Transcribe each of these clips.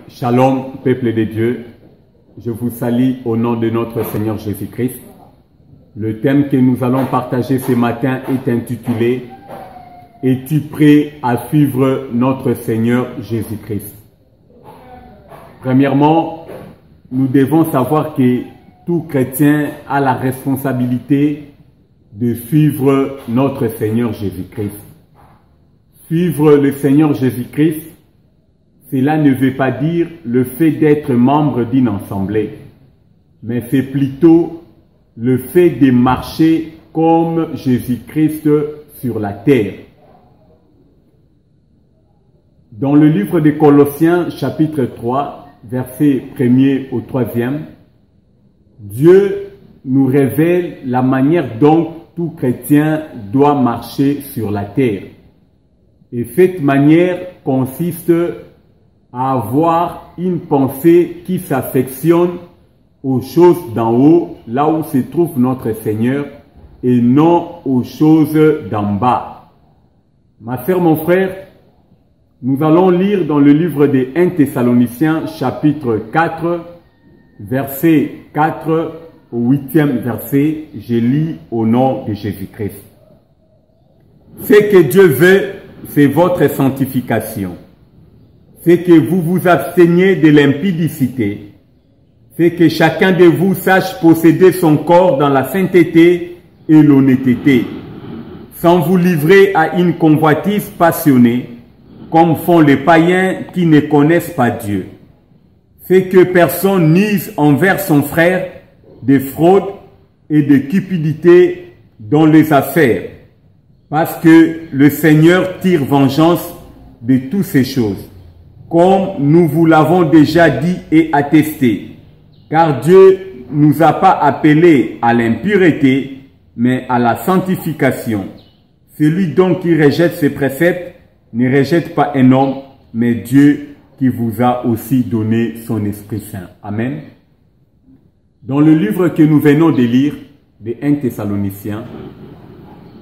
Shalom, peuple de Dieu. Je vous salue au nom de notre Seigneur Jésus-Christ. Le thème que nous allons partager ce matin est intitulé « Es-tu prêt à suivre notre Seigneur Jésus-Christ » Premièrement, nous devons savoir que tout chrétien a la responsabilité de suivre notre Seigneur Jésus-Christ. Suivre le Seigneur Jésus-Christ, cela ne veut pas dire le fait d'être membre d'une assemblée, mais c'est plutôt le fait de marcher comme Jésus-Christ sur la terre. Dans le livre de Colossiens, chapitre 3, verset 1er au 3e, Dieu nous révèle la manière dont tout chrétien doit marcher sur la terre. Et cette manière consiste à avoir une pensée qui s'affectionne aux choses d'en haut, là où se trouve notre Seigneur, et non aux choses d'en bas. Ma sœur, mon frère, nous allons lire dans le livre des 1 Thessaloniciens, chapitre 4, verset 4 au 8e verset. Je lis au nom de Jésus-Christ. Ce que Dieu veut, c'est votre sanctification. C'est que vous vous absteniez de l'impudicité. C'est que chacun de vous sache posséder son corps dans la sainteté et l'honnêteté, sans vous livrer à une convoitise passionnée, comme font les païens qui ne connaissent pas Dieu. C'est que personne n'use envers son frère de fraude et de cupidité dans les affaires, parce que le Seigneur tire vengeance de toutes ces choses, comme nous vous l'avons déjà dit et attesté, car Dieu ne nous a pas appelés à l'impureté, mais à la sanctification. Celui donc qui rejette ses préceptes ne rejette pas un homme, mais Dieu qui vous a aussi donné son Esprit Saint. Amen. Dans le livre que nous venons de lire, des 1 Thessaloniciens,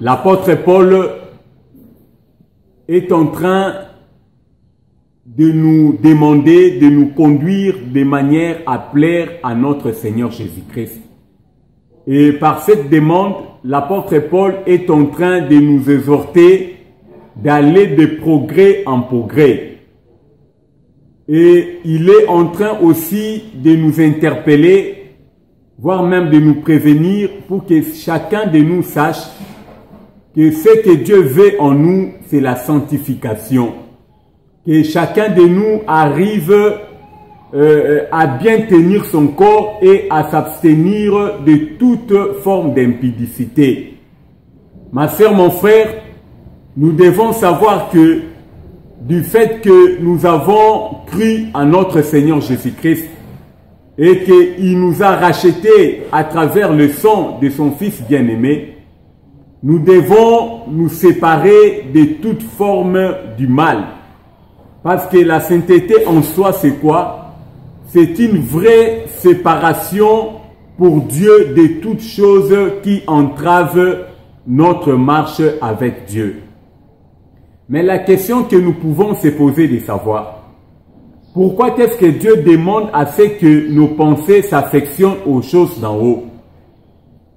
l'apôtre Paul est en train de nous demander, de nous conduire de manière à plaire à notre Seigneur Jésus-Christ. Et par cette demande, l'apôtre Paul est en train de nous exhorter d'aller de progrès en progrès. Et il est en train aussi de nous interpeller, voire même de nous prévenir pour que chacun de nous sache que ce que Dieu veut en nous, c'est la sanctification. Que chacun de nous arrive à bien tenir son corps et à s'abstenir de toute forme d'impudicité. Ma sœur, mon frère, nous devons savoir que du fait que nous avons cru en notre Seigneur Jésus-Christ et qu'il nous a rachetés à travers le sang de son Fils bien-aimé, nous devons nous séparer de toute forme du mal. Parce que la sainteté en soi, c'est quoi? C'est une vraie séparation pour Dieu de toutes choses qui entravent notre marche avec Dieu. Mais la question que nous pouvons se poser de savoir, pourquoi est-ce que Dieu demande à ce que nos pensées s'affectionnent aux choses d'en haut?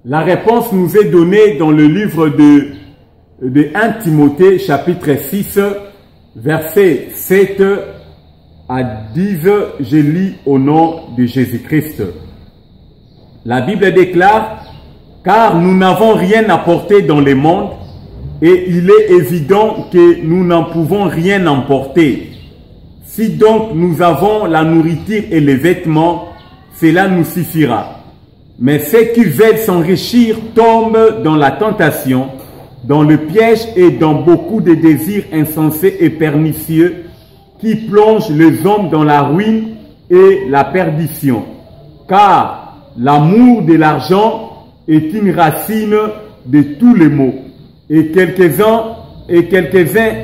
La réponse nous est donnée dans le livre de 1 Timothée, chapitre 6, verset 7 à 10, je lis au nom de Jésus-Christ. La Bible déclare, « Car nous n'avons rien apporté dans le monde, et il est évident que nous n'en pouvons rien emporter. Si donc nous avons la nourriture et les vêtements, cela nous suffira. Mais ceux qui veulent s'enrichir tombent dans la tentation, dans le piège et dans beaucoup de désirs insensés et pernicieux qui plongent les hommes dans la ruine et la perdition. Car l'amour de l'argent est une racine de tous les maux. Et quelques-uns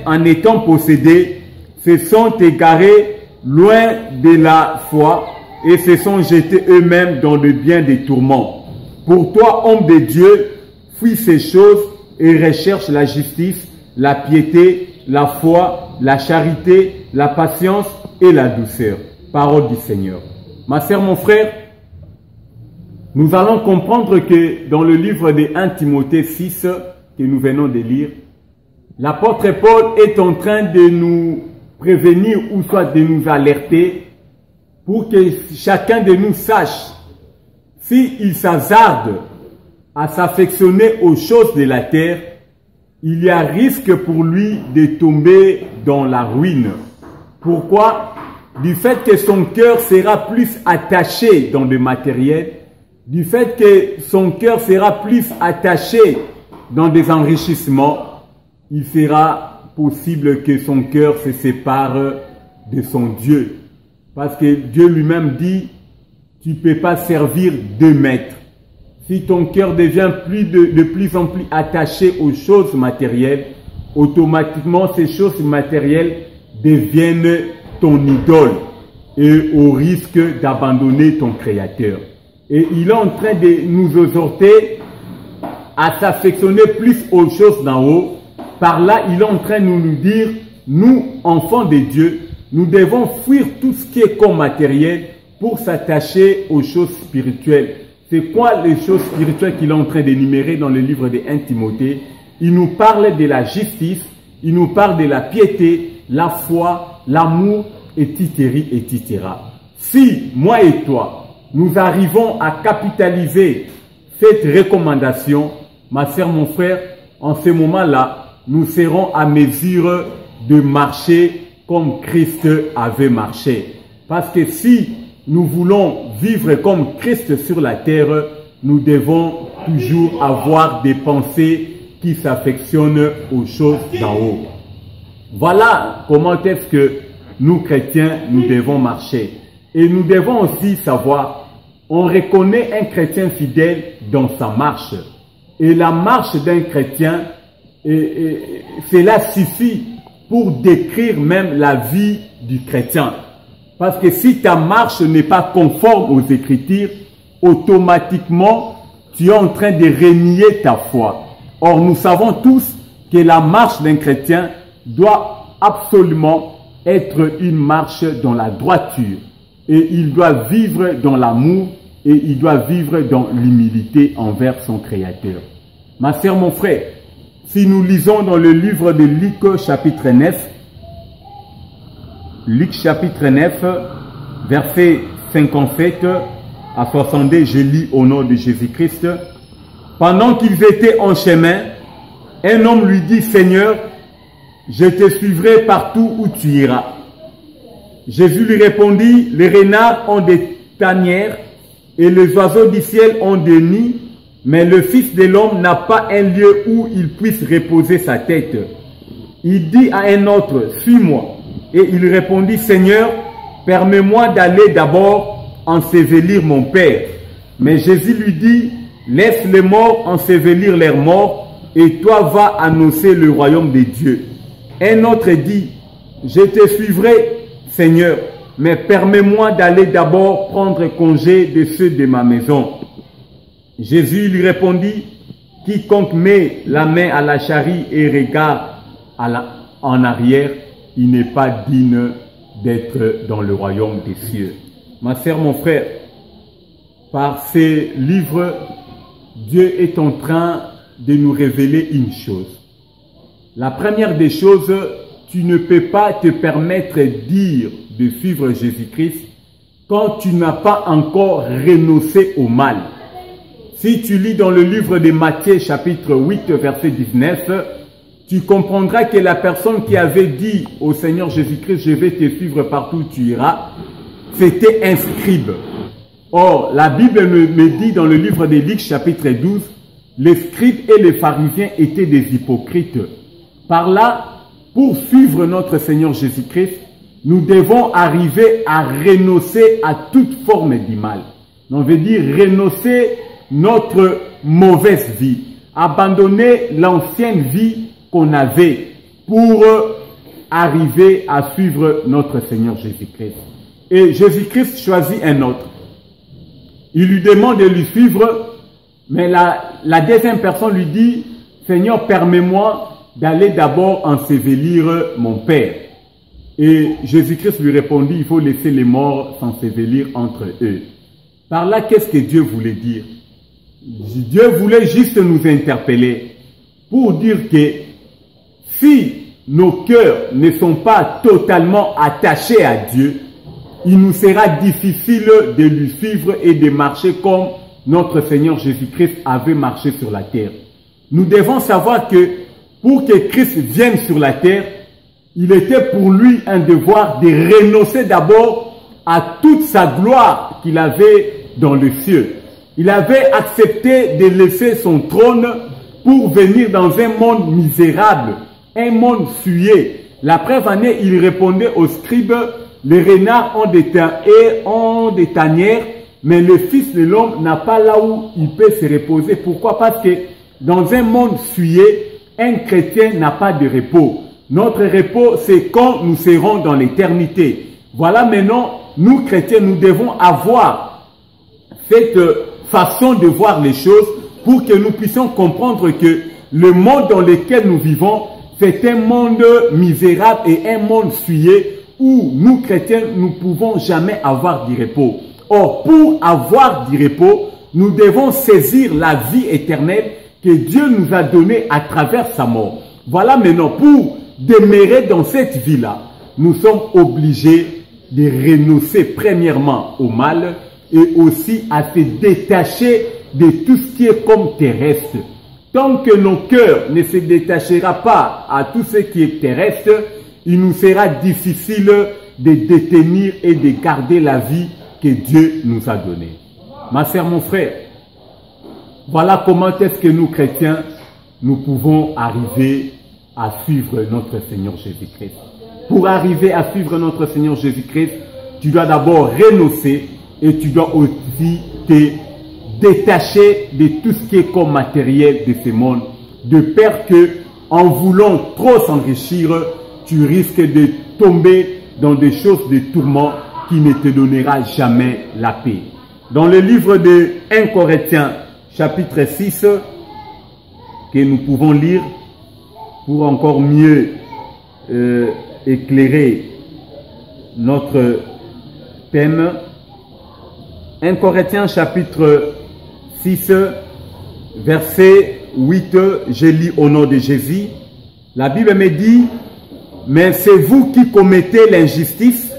en étant possédés se sont égarés loin de la foi et se sont jetés eux-mêmes dans de bien des tourments. Pour toi, homme de Dieu, fuis ces choses et recherche la justice, la piété, la foi, la charité, la patience et la douceur. Parole du Seigneur. Ma sœur, mon frère, nous allons comprendre que dans le livre de 1 Timothée 6 que nous venons de lire, l'apôtre Paul est en train de nous prévenir ou soit de nous alerter pour que chacun de nous sache s'il s'hasarde à s'affectionner aux choses de la terre, il y a risque pour lui de tomber dans la ruine. Pourquoi? Du fait que son cœur sera plus attaché dans le matériel, du fait que son cœur sera plus attaché dans des enrichissements, il sera possible que son cœur se sépare de son Dieu. Parce que Dieu lui-même dit, tu ne peux pas servir deux maîtres. Si ton cœur devient de plus en plus attaché aux choses matérielles, automatiquement ces choses matérielles deviennent ton idole et au risque d'abandonner ton Créateur. Et il est en train de nous exhorter à s'affectionner plus aux choses d'en haut. Par là, il est en train de nous dire, nous, enfants de Dieu, nous devons fuir tout ce qui est comme matériel pour s'attacher aux choses spirituelles. C'est quoi les choses spirituelles qu'il est en train d'énumérer dans le livre de 1 Timothée? Il nous parle de la justice, il nous parle de la piété, la foi, l'amour, etc. Si, moi et toi, nous arrivons à capitaliser cette recommandation, ma sœur, mon frère, en ce moment-là, nous serons à mesure de marcher comme Christ avait marché. Parce que si nous voulons vivre comme Christ sur la terre, nous devons toujours avoir des pensées qui s'affectionnent aux choses d'en haut. Voilà comment est-ce que nous, chrétiens, nous devons marcher. Et nous devons aussi savoir, on reconnaît un chrétien fidèle dans sa marche. Et la marche d'un chrétien, cela suffit pour décrire même la vie du chrétien. Parce que si ta marche n'est pas conforme aux Écritures, automatiquement, tu es en train de renier ta foi. Or, nous savons tous que la marche d'un chrétien doit absolument être une marche dans la droiture. Et il doit vivre dans l'amour et il doit vivre dans l'humilité envers son Créateur. Ma sœur, mon frère, si nous lisons dans le livre de Luc chapitre 9, Luc chapitre 9, verset 57 à 62, je lis au nom de Jésus-Christ. Pendant qu'ils étaient en chemin, un homme lui dit, Seigneur, je te suivrai partout où tu iras. Jésus lui répondit, les renards ont des tanières et les oiseaux du ciel ont des nids, mais le Fils de l'homme n'a pas un lieu où il puisse reposer sa tête. Il dit à un autre, suis-moi. Et il répondit, Seigneur, permets-moi d'aller d'abord ensevelir mon Père. Mais Jésus lui dit, laisse les morts ensevelir leurs morts, et toi va annoncer le royaume de Dieu. Un autre dit, je te suivrai, Seigneur, mais permets-moi d'aller d'abord prendre congé de ceux de ma maison. Jésus lui répondit, quiconque met la main à la charrie et regarde en arrière, il n'est pas digne d'être dans le royaume des cieux. Ma sœur, mon frère, par ces livres, Dieu est en train de nous révéler une chose. La première des choses, tu ne peux pas te permettre de suivre Jésus-Christ quand tu n'as pas encore renoncé au mal. Si tu lis dans le livre de Matthieu chapitre 8 verset 19, tu comprendras que la personne qui avait dit au Seigneur Jésus-Christ, je vais te suivre partout où tu iras, c'était un scribe. Or, la Bible me dit dans le livre de Luc chapitre 12, les scribes et les pharisiens étaient des hypocrites. Par là, pour suivre notre Seigneur Jésus-Christ, nous devons arriver à renoncer à toute forme du mal. On veut dire renoncer notre mauvaise vie, abandonner l'ancienne vie qu'on avait pour arriver à suivre notre Seigneur Jésus-Christ. Et Jésus-Christ choisit un autre. Il lui demande de lui suivre, mais la deuxième personne lui dit, Seigneur, permets-moi d'aller d'abord ensevelir mon Père. Et Jésus-Christ lui répondit, il faut laisser les morts s'ensevelir entre eux. Par là, qu'est-ce que Dieu voulait dire? Dieu voulait juste nous interpeller pour dire que si nos cœurs ne sont pas totalement attachés à Dieu, il nous sera difficile de lui suivre et de marcher comme notre Seigneur Jésus-Christ avait marché sur la terre. Nous devons savoir que pour que Christ vienne sur la terre, il était pour lui un devoir de renoncer d'abord à toute sa gloire qu'il avait dans le ciel. Il avait accepté de laisser son trône pour venir dans un monde misérable, un monde souillé. La preuve en est, il répondait aux scribes, les renards ont des tanières, mais le Fils de l'homme n'a pas là où il peut se reposer. Pourquoi? Parce que dans un monde souillé, un chrétien n'a pas de repos. Notre repos, c'est quand nous serons dans l'éternité. Voilà maintenant, nous chrétiens, nous devons avoir cette façon de voir les choses pour que nous puissions comprendre que le monde dans lequel nous vivons, c'est un monde misérable et un monde souillé où nous chrétiens, nous ne pouvons jamais avoir du repos. Or, pour avoir du repos, nous devons saisir la vie éternelle que Dieu nous a donnée à travers sa mort. Voilà maintenant, pour demeurer dans cette vie-là, nous sommes obligés de renoncer premièrement au mal et aussi à se détacher de tout ce qui est comme terrestre. Tant que nos cœurs ne se détachera pas à tout ce qui est terrestre, il nous sera difficile de détenir et de garder la vie que Dieu nous a donnée. Ma sœur, mon frère, voilà comment est-ce que nous chrétiens, nous pouvons arriver à suivre notre Seigneur Jésus-Christ. Pour arriver à suivre notre Seigneur Jésus-Christ, tu dois d'abord renoncer et tu dois aussi te détacher de tout ce qui est comme matériel de ce monde, de peur que, en voulant trop s'enrichir, tu risques de tomber dans des choses de tourment qui ne te donnera jamais la paix. Dans le livre de 1 Corinthiens, chapitre 6, que nous pouvons lire pour encore mieux éclairer notre thème. 1 Corinthiens, chapitre 6, verset 8, je lis au nom de Jésus. La Bible me dit, mais c'est vous qui commettez l'injustice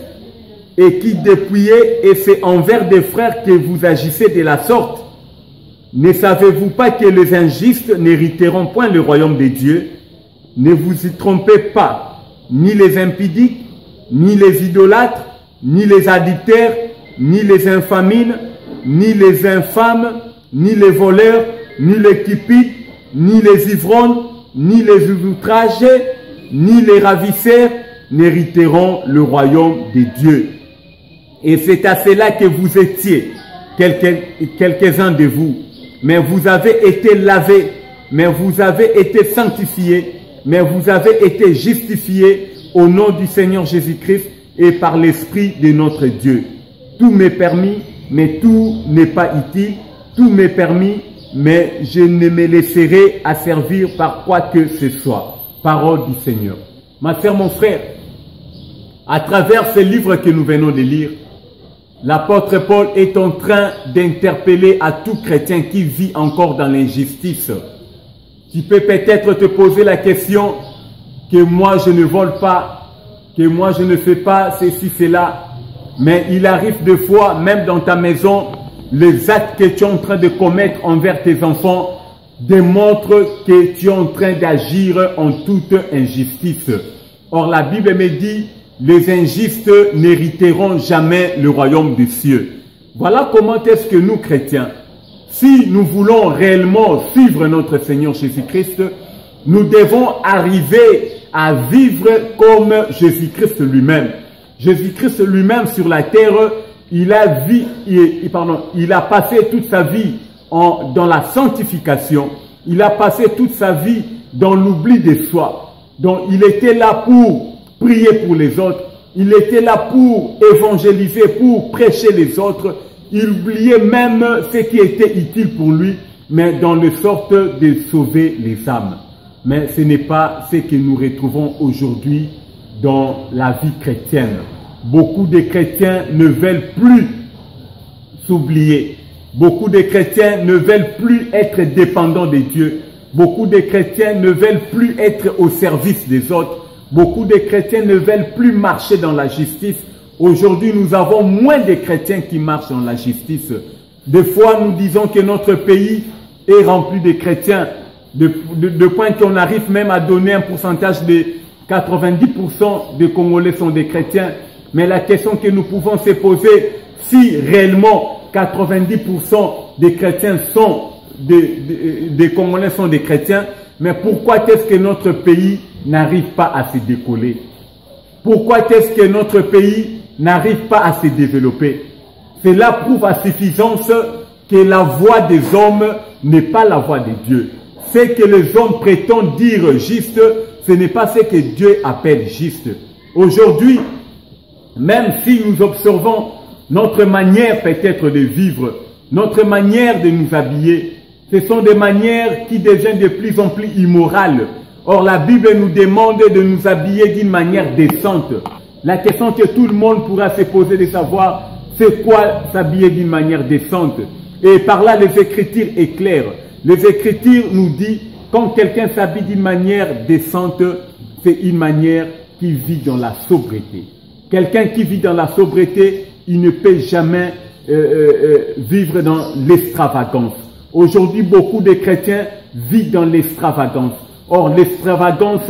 et qui dépouillez, et c'est envers des frères que vous agissez de la sorte. Ne savez-vous pas que les injustes n'hériteront point le royaume de Dieu? Ne vous y trompez pas, ni les impudiques, ni les idolâtres, ni les adultères, ni les infamines, ni les infâmes, ni les voleurs, ni les cupides, ni les ivrognes, ni les outragés, ni les ravisseurs n'hériteront le royaume de Dieu. Et c'est à cela que vous étiez, quelques-uns de vous. Mais vous avez été lavés, mais vous avez été sanctifiés, mais vous avez été justifiés au nom du Seigneur Jésus-Christ et par l'Esprit de notre Dieu. Tout m'est permis, mais tout n'est pas utile. Tout m'est permis, mais je ne me laisserai asservir par quoi que ce soit. Parole du Seigneur. Ma sœur, mon frère, à travers ce livre que nous venons de lire, l'apôtre Paul est en train d'interpeller à tout chrétien qui vit encore dans l'injustice. Tu peux peut-être te poser la question que moi je ne vole pas, que moi je ne fais pas ceci, cela. Mais il arrive des fois, même dans ta maison, les actes que tu es en train de commettre envers tes enfants démontrent que tu es en train d'agir en toute injustice. Or la Bible me dit, les injustes n'hériteront jamais le royaume des cieux. Voilà comment est-ce que nous chrétiens, si nous voulons réellement suivre notre Seigneur Jésus-Christ, nous devons arriver à vivre comme Jésus-Christ lui-même. Jésus-Christ lui-même sur la terre, il a passé toute sa vie dans la sanctification. Il a passé toute sa vie dans l'oubli de soi. Donc il était là pour prier pour les autres. Il était là pour évangéliser, pour prêcher les autres. Il oubliait même ce qui était utile pour lui, mais dans le sorte de sauver les âmes. Mais ce n'est pas ce que nous retrouvons aujourd'hui dans la vie chrétienne. Beaucoup de chrétiens ne veulent plus s'oublier. Beaucoup de chrétiens ne veulent plus être dépendants de Dieu. Beaucoup de chrétiens ne veulent plus être au service des autres. Beaucoup de chrétiens ne veulent plus marcher dans la justice. Aujourd'hui, nous avons moins de chrétiens qui marchent dans la justice. Des fois, nous disons que notre pays est rempli de chrétiens, de point qu'on arrive même à donner un pourcentage de 90% des Congolais sont des chrétiens. Mais la question que nous pouvons se poser, si réellement 90% des chrétiens sont des Congolais sont des chrétiens, mais pourquoi est-ce que notre pays n'arrive pas à se décoller? Pourquoi est-ce que notre pays n'arrive pas à se développer? Cela prouve à suffisance que la voix des hommes n'est pas la voix de Dieu. Ce que les hommes prétendent dire juste, ce n'est pas ce que Dieu appelle juste. Aujourd'hui, même si nous observons notre manière peut-être de vivre, notre manière de nous habiller, ce sont des manières qui deviennent de plus en plus immorales. Or, la Bible nous demande de nous habiller d'une manière décente. La question que tout le monde pourra se poser de savoir, c'est quoi s'habiller d'une manière décente? Et par là, les Écritures éclairent. Les Écritures nous disent, quand quelqu'un s'habille d'une manière décente, c'est une manière qui vit dans la sobriété. Quelqu'un qui vit dans la sobriété, il ne peut jamais vivre dans l'extravagance. Aujourd'hui, beaucoup de chrétiens vivent dans l'extravagance. Or, l'extravagance,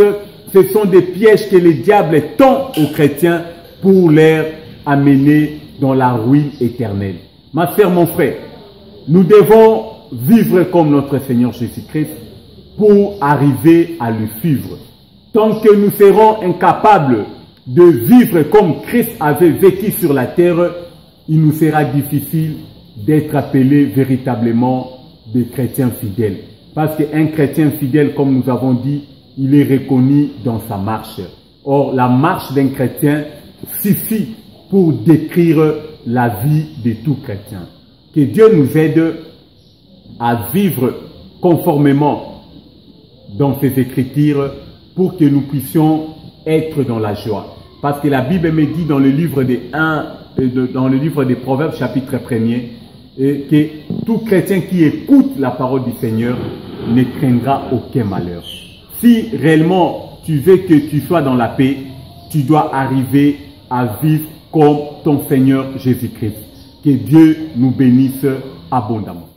ce sont des pièges que le diable tend aux chrétiens pour les amener dans la ruine éternelle. Ma sœur, mon frère, nous devons vivre comme notre Seigneur Jésus-Christ pour arriver à le suivre. Tant que nous serons incapables de vivre comme Christ avait vécu sur la terre, il nous sera difficile d'être appelés véritablement des chrétiens fidèles. Parce qu'un chrétien fidèle, comme nous avons dit, il est reconnu dans sa marche. Or, la marche d'un chrétien suffit pour décrire la vie de tout chrétien. Que Dieu nous aide à vivre conformément dans ses Écritures pour que nous puissions être dans la joie. Parce que la Bible me dit dans le livre des Proverbes, chapitre 1er, que tout chrétien qui écoute la parole du Seigneur ne craindra aucun malheur. Si réellement tu veux que tu sois dans la paix, tu dois arriver à vivre comme ton Seigneur Jésus-Christ. Que Dieu nous bénisse abondamment.